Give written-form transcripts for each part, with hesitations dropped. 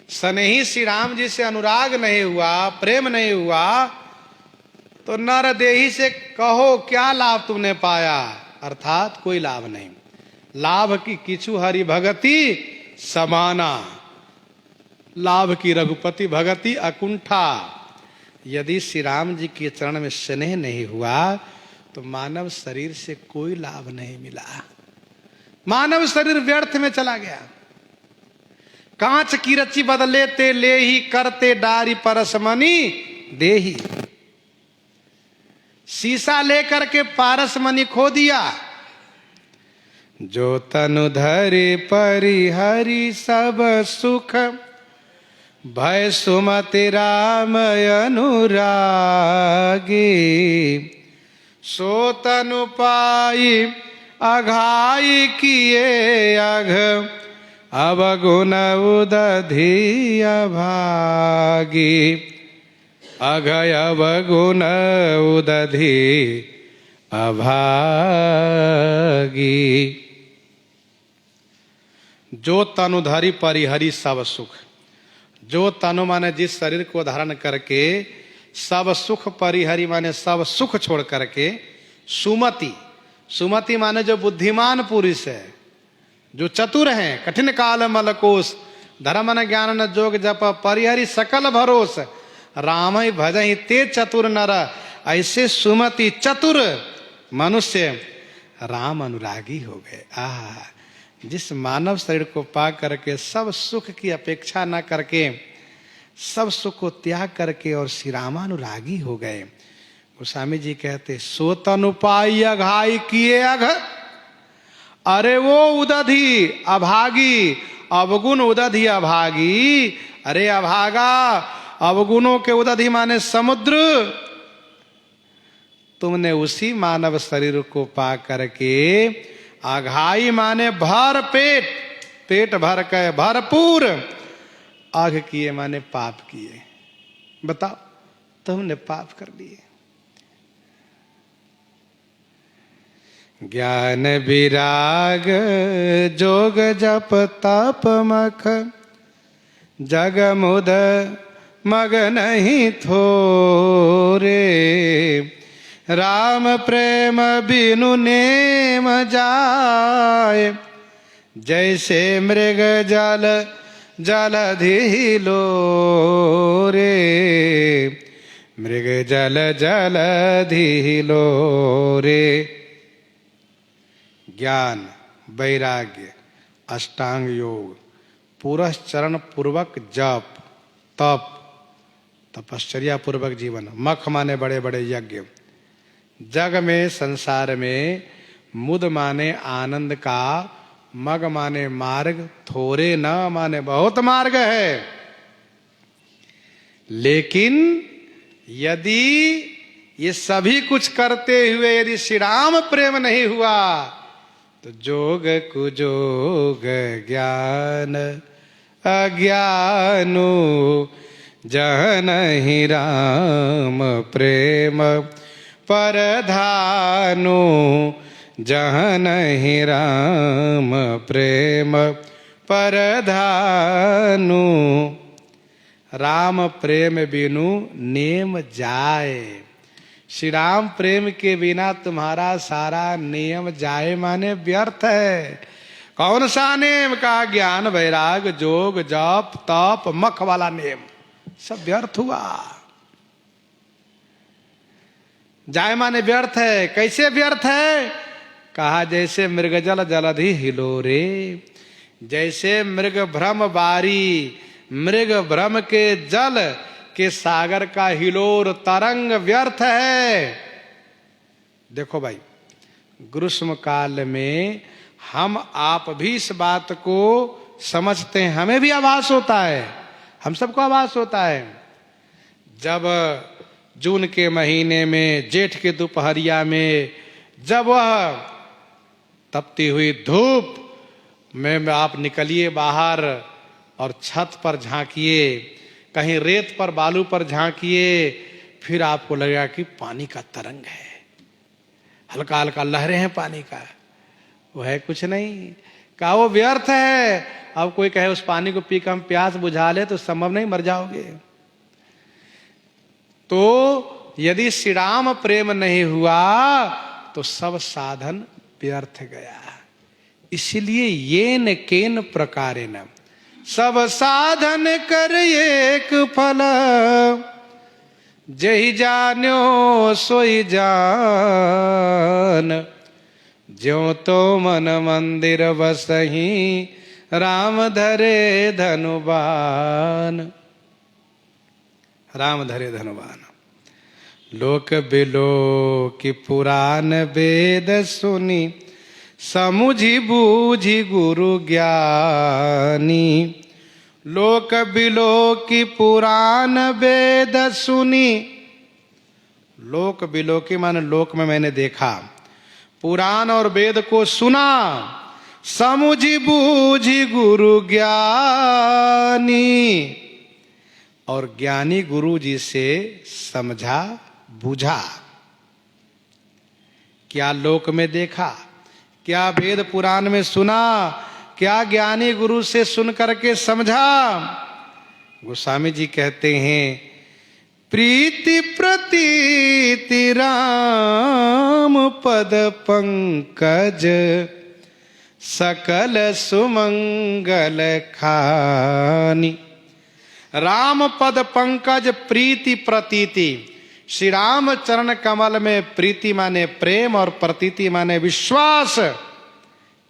सनेही श्री राम जी से अनुराग नहीं हुआ, प्रेम नहीं हुआ, तो नर देही से कहो क्या लाभ तुमने पाया, अर्थात कोई लाभ नहीं। लाभ की किछु हरि भगति समाना, लाभ की रघुपति भगति अकुंठा। यदि श्री राम जी के चरण में स्नेह नहीं हुआ तो मानव शरीर से कोई लाभ नहीं मिला, मानव शरीर व्यर्थ में चला गया। कांच की रची बदले ते ले ही करते डारी परसमनी देही, शीशा लेकर के पारसमणि खो दिया। जो तनु धरे परिहरि सब सुख, भय सुमति राम अनुरागी। सो तनु पाई अघाई किए अघ, अवगुण उदधि अभागी। अघय अवगुण उदधि अभागी। जो तनुधारी परिहरी सब सुख, जो तनु माने जिस शरीर को धारण करके सब सुख परिहरी माने सब सुख छोड़ करके, सुमति, सुमति माने जो बुद्धिमान पुरुष है, जो चतुर हैं, कठिन काल मलकोष, धर्म न ज्ञान न जोग जप, परिहरी सकल भरोस, राम ही भजहि ते चतुर नर। ऐसे सुमति चतुर मनुष्य राम अनुरागी हो गए। जिस मानव शरीर को पा करके सब सुख की अपेक्षा न करके सब सुख को त्याग करके और श्री रामानुरागी हो गए। गोस्वामी जी कहते सो तनु पाई अघाई किए अघ, अरे वो उदधि अभागी, अवगुण उदधि अभागी। अरे अभागा, अवगुणों के उदधि माने समुद्र, तुमने उसी मानव शरीर को पा करके अघाई माने भर पेट, पेट भर के भरपूर, आघ किए माने पाप किए। बताओ, तुमने पाप कर लिए। ज्ञान विराग जोग जप तप मख, जग मुद मग नहीं थोरे। राम प्रेम बिनु नेम जाए, जैसे मृग जल जलधि लोरे। मृग जल जलधि लोरे। ज्ञान, वैराग्य, अष्टांग योग, पुरस्चरण पूर्वक जप, तप, तपश्चर्या पूर्वक जीवन, मख माने बड़े बड़े यज्ञ। जग में संसार में मुद माने आनंद का, मग माने मार्ग, थोड़े न माने बहुत मार्ग है। लेकिन यदि ये सभी कुछ करते हुए यदि श्री राम प्रेम नहीं हुआ तो जोग कुजोग ज्ञान अज्ञानु, जह नहीं राम प्रेम परधानु। जह नहीं राम प्रेम परधानु। राम प्रेम बिनु नेम जाए। श्री राम प्रेम के बिना तुम्हारा सारा नियम जाए माने व्यर्थ है। कौन सा नेम का? ज्ञान वैराग जोग जप तप मख वाला नेम, सब व्यर्थ हुआ। जाए माने व्यर्थ है। कैसे व्यर्थ है? कहा जैसे मृगजल जलधि हिलोरे, जैसे मृग भ्रम बारी, मृग भ्रम के जल के सागर का हिलोर तरंग व्यर्थ है। देखो भाई, ग्रीष्म काल में हम आप भी इस बात को समझते हैं, हमें भी आभास होता है, हम सबको आभास होता है। जब जून के महीने में, जेठ के दोपहरिया में, जब वह तपती हुई धूप में आप निकलिए बाहर और छत पर झांकिए, कहीं रेत पर बालू पर झांकिए, फिर आपको लगेगा कि पानी का तरंग है, हल्का हल्का लहरें हैं पानी का। वो है कुछ नहीं, कहा वो व्यर्थ है। अब कोई कहे उस पानी को पी कर हम प्यास बुझा ले तो संभव नहीं, मर जाओगे। तो यदि श्री राम प्रेम नहीं हुआ तो सब साधन व्यर्थ गया। इसलिए ये न केन प्रकारे न सब साधन कर एक फल, जही जान्यो सोई जान, ज्यों तो मन मंदिर बसही राम धरे धनुबान। राम धरे धनुबान। लोक बिलो की पुराण वेद सुनी, समुझी बूझी गुरु ज्ञानी। लोक बिलो की पुराण वेद सुनी। लोक बिलो की माने लोक में मैंने देखा, पुराण और वेद को सुना, समुझी बूझी गुरु ज्ञानी, और ज्ञानी गुरु जी से समझा बुझा। क्या लोक में देखा, क्या वेद पुराण में सुना, क्या ज्ञानी गुरु से सुन करके समझा। गोस्वामी जी कहते हैं, प्रीति प्रतीति राम पद पंकज, सकल सुमंगल खानी। राम पद पंकज प्रीति प्रतीति। श्री राम चरण कमल में प्रीति माने प्रेम और प्रतीति माने विश्वास।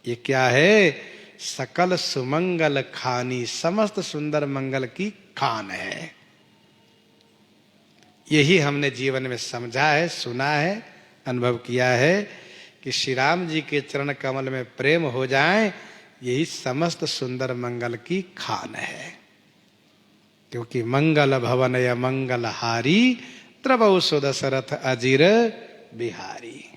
ये क्या है? सकल सुमंगल खानी, समस्त सुंदर मंगल की खान है। यही हमने जीवन में समझा है, सुना है, अनुभव किया है कि श्री राम जी के चरण कमल में प्रेम हो जाए, यही समस्त सुंदर मंगल की खान है। क्योंकि मंगल भवन या मंगल हारी, त्रवौ सो दशरथ अजीर बिहारी।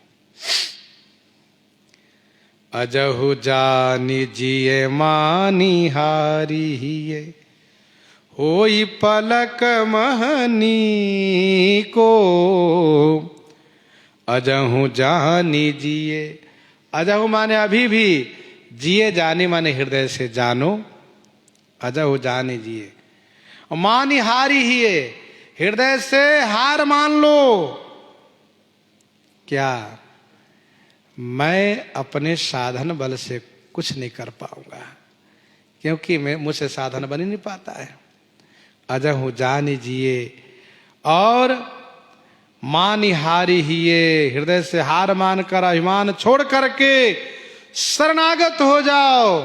अजहु जानी जिये मानी हारी हिये, होई पलक महनी को। अजहु जानी जिये, अजहु माने अभी भी, जिये जाने माने हृदय से जानो। अजहु जानी जिये, मानी हारी हिये, हृदय से हार मान लो। क्या? मैं अपने साधन बल से कुछ नहीं कर पाऊंगा, क्योंकि मैं मुझसे साधन बन ही नहीं पाता है। अजहु जानी जिये और मानी हारी हिये, हृदय से हार मानकर अभिमान छोड़ करके शरणागत हो जाओ,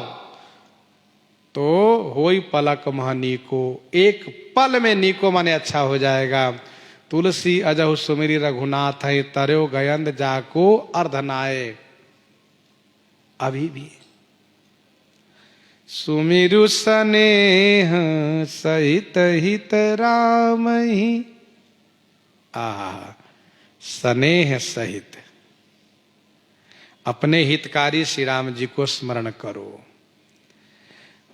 तो होई पलक मह नीको। एक पल में नीको माने अच्छा हो जाएगा। तुलसी अजहु सुमिरी रघुनाथ है, तरयो गयंद जाको अर्धनाए। अभी भी सुमिरु स्नेह सहित हित राम ही। स्नेह सहित अपने हितकारी श्री राम जी को स्मरण करो।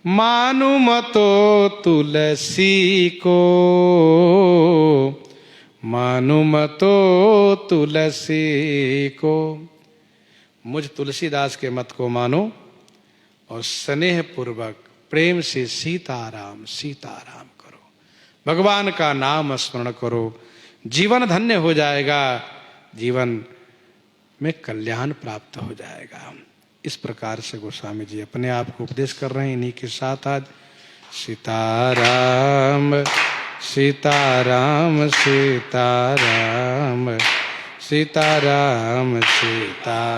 मानु मतो तुलसी को, मानु मतो तुलसी को। मुझ तुलसीदास के मत को मानो और स्नेह पूर्वक प्रेम से सीताराम सीताराम करो। भगवान का नाम स्मरण करो, जीवन धन्य हो जाएगा, जीवन में कल्याण प्राप्त हो जाएगा। इस प्रकार से गोस्वामी जी अपने आप को उपदेश कर रहे हैं। इन्हीं के साथ आज सीताराम सीताराम सीताराम सीताराम सीता